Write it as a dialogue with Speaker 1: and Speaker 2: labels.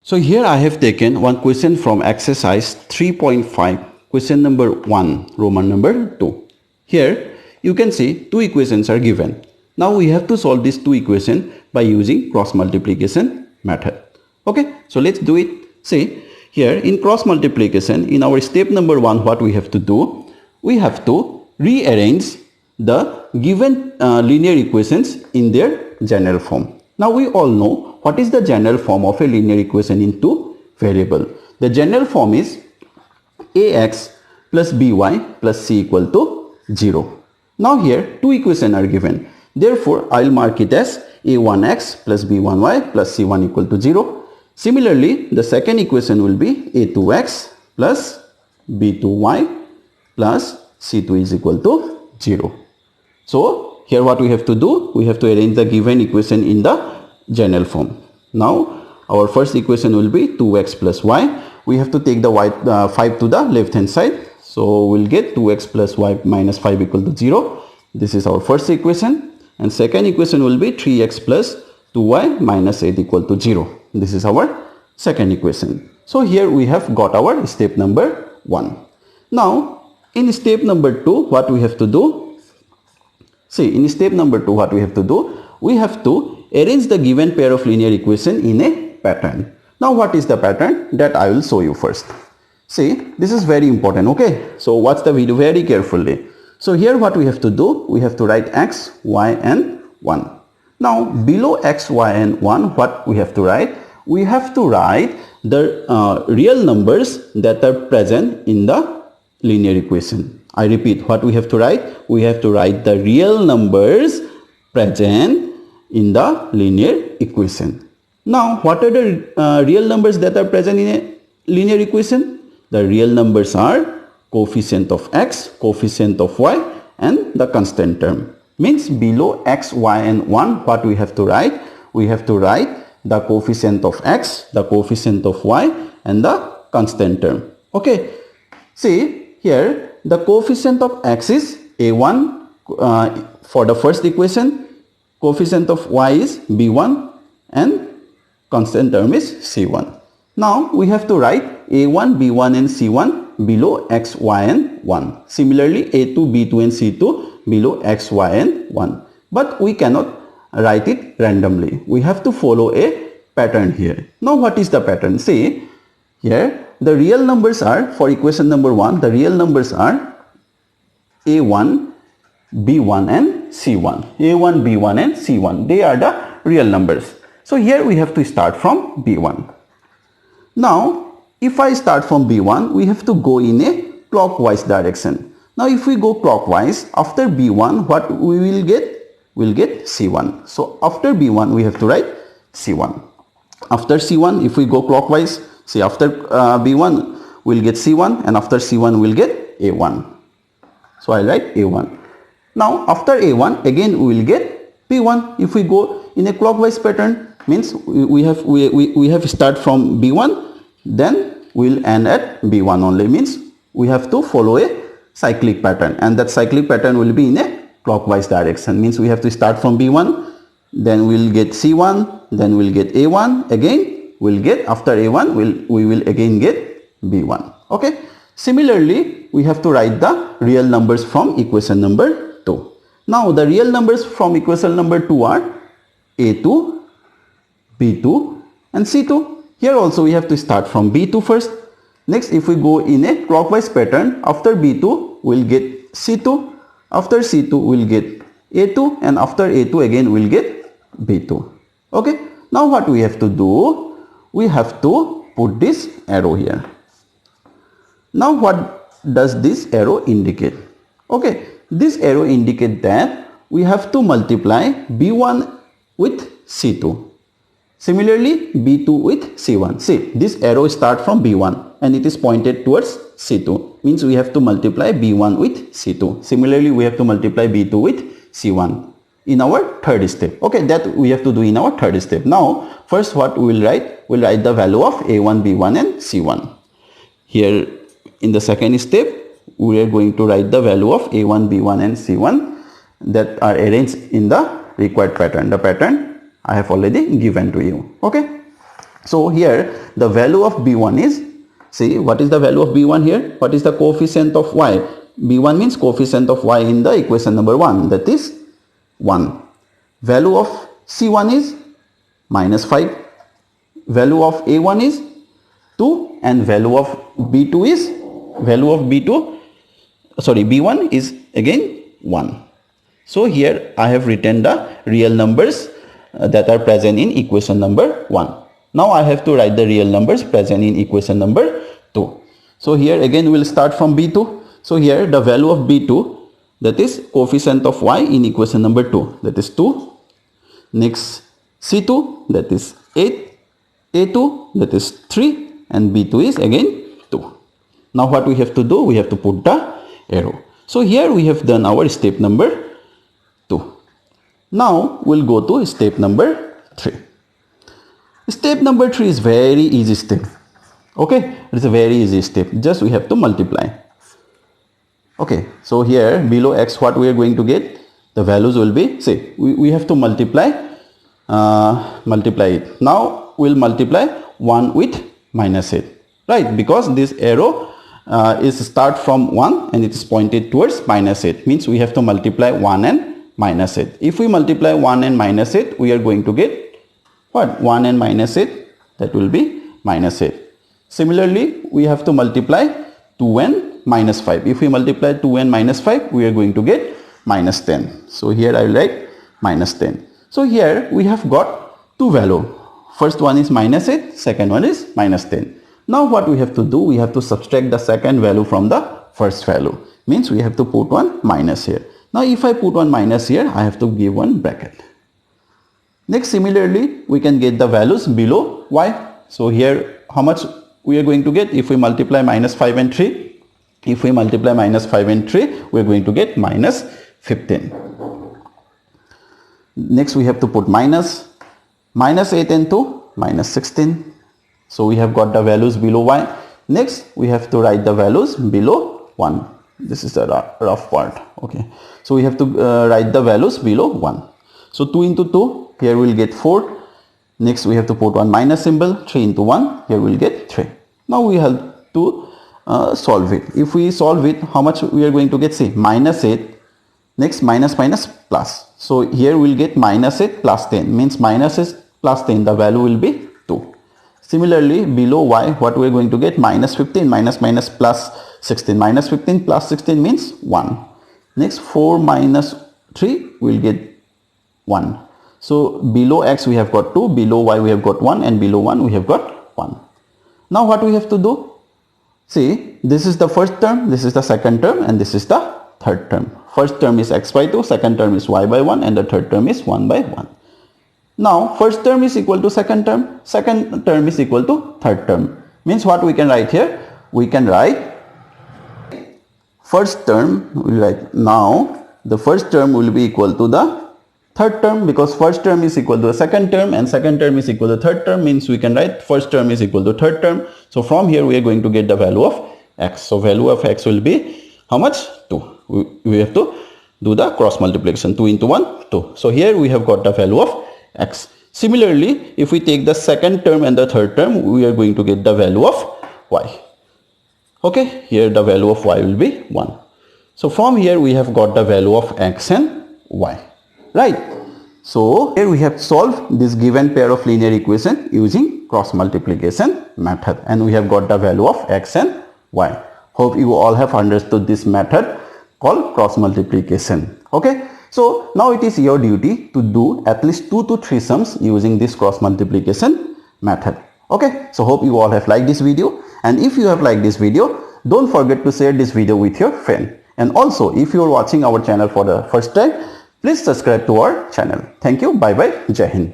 Speaker 1: So here I have taken one question from exercise 3.5, question number 1, Roman number 2. Here you can see two equations are given. Now we have to solve these two equations by using cross multiplication method. Okay, so let's do it. See, here in cross multiplication, in our step number 1, what we have to do? We have to rearrange the given linear equations in their general form. Now we all know what is the general form of a linear equation in two variable. The general form is ax plus by plus c equal to 0. Now here two equations are given. Therefore, I will mark it as a1x plus b1y plus c1 equal to 0. Similarly, the second equation will be a2x plus b2y plus c2 is equal to 0. So, here what we have to do? We have to arrange the given equation in the general form. Now, our first equation will be 2x plus y. We have to take the 5 to the left hand side. So, we'll get 2x plus y minus 5 equal to 0. This is our first equation. And second equation will be 3x plus 2y minus 8 equal to 0. This is our second equation. So, here we have got our step number 1. Now, in step number 2, what we have to do? See, in step number 2, what we have to do? We have to arrange the given pair of linear equation in a pattern. Now, what is the pattern? That I will show you first. See, this is very important, okay? So, watch the video very carefully. So, here what we have to do? We have to write x, y and 1. Now, below x, y and 1, what we have to write? We have to write the real numbers that are present in the linear equation. I repeat, what we have to write? We have to write the real numbers present in the linear equation. Now, what are the real numbers that are present in a linear equation? The real numbers are coefficient of x, coefficient of y and the constant term. Means below x, y and 1, what we have to write? We have to write the coefficient of x, the coefficient of y and the constant term. Okay. See, here the coefficient of x is a1 for the first equation, coefficient of y is b1 and constant term is c1. Now we have to write a1, b1 and c1 below x, y and 1. Similarly, a2, b2 and c2 below x, y and 1. But we cannot write it randomly. We have to follow a pattern here. Now what is the pattern? See, here the real numbers are, for equation number 1, the real numbers are a1, b1 and c1. a1, b1 and c1. They are the real numbers. So here we have to start from b1. Now, if I start from b1, we have to go in a clockwise direction. Now, if we go clockwise, after b1, what we will get? We'll get c1. So, after b1, we have to write c1. After c1, if we go clockwise, see, after b1, we'll get c1 and after c1, we'll get a1. So, I'll write a1. Now, after a1, again we will get b1. If we go in a clockwise pattern, means we have start from b1, then we'll end at b1 only. Means we have to follow a cyclic pattern, and that cyclic pattern will be in a clockwise direction. Means we have to start from b1, then we'll get c1, then we'll get a1, again we'll get, after a1 we will again get b1. Okay. Similarly, we have to write the real numbers from equation number 2. Now, the real numbers from equation number 2 are a2, b2 and c2. Here also we have to start from b2 first. Next, if we go in a clockwise pattern, after b2 we'll get c2, after c2 we'll get a2 and after a2 again we'll get b2. Okay. Now what we have to do? We have to put this arrow here. Now what does this arrow indicate? Okay. This arrow indicates that we have to multiply b1 with c2. Similarly, b2 with c1. See, this arrow starts from b1 and it is pointed towards c2. Means we have to multiply b1 with c2. Similarly, we have to multiply b2 with c1 in our third step. Okay, that we have to do in our third step. Now, first what we will write? We'll write the value of a1, b1 and c1. Here in the second step, we are going to write the value of a1, b1 and c1 that are arranged in the required pattern. The pattern I have already given to you. Okay. So here the value of b1 is, see what is the value of b1 here? What is the coefficient of y? b1 means coefficient of y in the equation number 1, that is 1. Value of c1 is -5. Value of a1 is 2 and value of b2 is, b1 is again 1. So here I have written the real numbers that are present in equation number 1. Now I have to write the real numbers present in equation number 2. So here again we will start from b2. So here the value of b2, that is coefficient of y in equation number 2, that is 2. Next c2, that is 8, a2, that is 3, and b2 is again 2. Now what we have to do? We have to put the arrow. So here we have done our step number 2. Now we'll go to step number 3. Step number 3 is very easy step. Okay, it's a very easy step. Just we have to multiply. Okay, so here below x, what we are going to get? The values will be, say, we have to multiply it. Now we'll multiply 1 with -8, right? Because this arrow is start from 1 and it is pointed towards -8. Means we have to multiply 1 and -8. If we multiply 1 and -8, we are going to get what? 1 and -8, that will be -8. Similarly, we have to multiply 2 and -5. If we multiply 2 and -5, we are going to get -10. So here I will write -10. So here we have got two values. First one is -8, second one is -10. Now what we have to do? We have to subtract the second value from the first value. Means we have to put one minus here. Now if I put one minus here, I have to give one bracket. Next, similarly, we can get the values below y. So here how much we are going to get? If we multiply -5 and 3, if we multiply -5 and 3, we are going to get -15. Next we have to put -8 and 2, -16. So we have got the values below y. Next we have to write the values below 1. This is the rough part. Okay, so we have to write the values below 1. So 2 into 2, here we will get 4. Next we have to put one minus symbol. 3 into 1, here we will get 3. Now we have to solve it. If we solve it, how much we are going to get? See, -8. Next minus plus. So here we will get -8 plus 10. Means -8 plus 10, the value will be 2. Similarly, below y, what we are going to get? -15 minus plus 16. -15 plus 16 means 1. Next 4 minus 3 will get 1. So below x we have got 2, below y we have got 1, and below 1 we have got 1. Now what we have to do? See, this is the first term, this is the second term, and this is the third term. First term is x by 2, second term is y by 1, and the third term is 1 by 1. Now first term is equal to second term is equal to third term. Means what we can write here? We can write first term, we write now the first term will be equal to the third term, because first term is equal to the second term and second term is equal to third term. Means we can write first term is equal to third term. So from here we are going to get the value of x. So value of x will be how much? 2. We have to do the cross multiplication. 2 into 1, 2. So here we have got the value of x. Similarly, if we take the second term and the third term, we are going to get the value of y. Okay, here the value of y will be 1. So from here we have got the value of x and y. Right. So here we have solved this given pair of linear equation using cross multiplication method, and we have got the value of x and y. Hope you all have understood this method called cross multiplication. Okay. So now it is your duty to do at least 2 to 3 sums using this cross multiplication method. Okay. So hope you all have liked this video, and if you have liked this video, don't forget to share this video with your friend. And also, if you are watching our channel for the first time, please subscribe to our channel. Thank you. Bye bye. Jai Hind.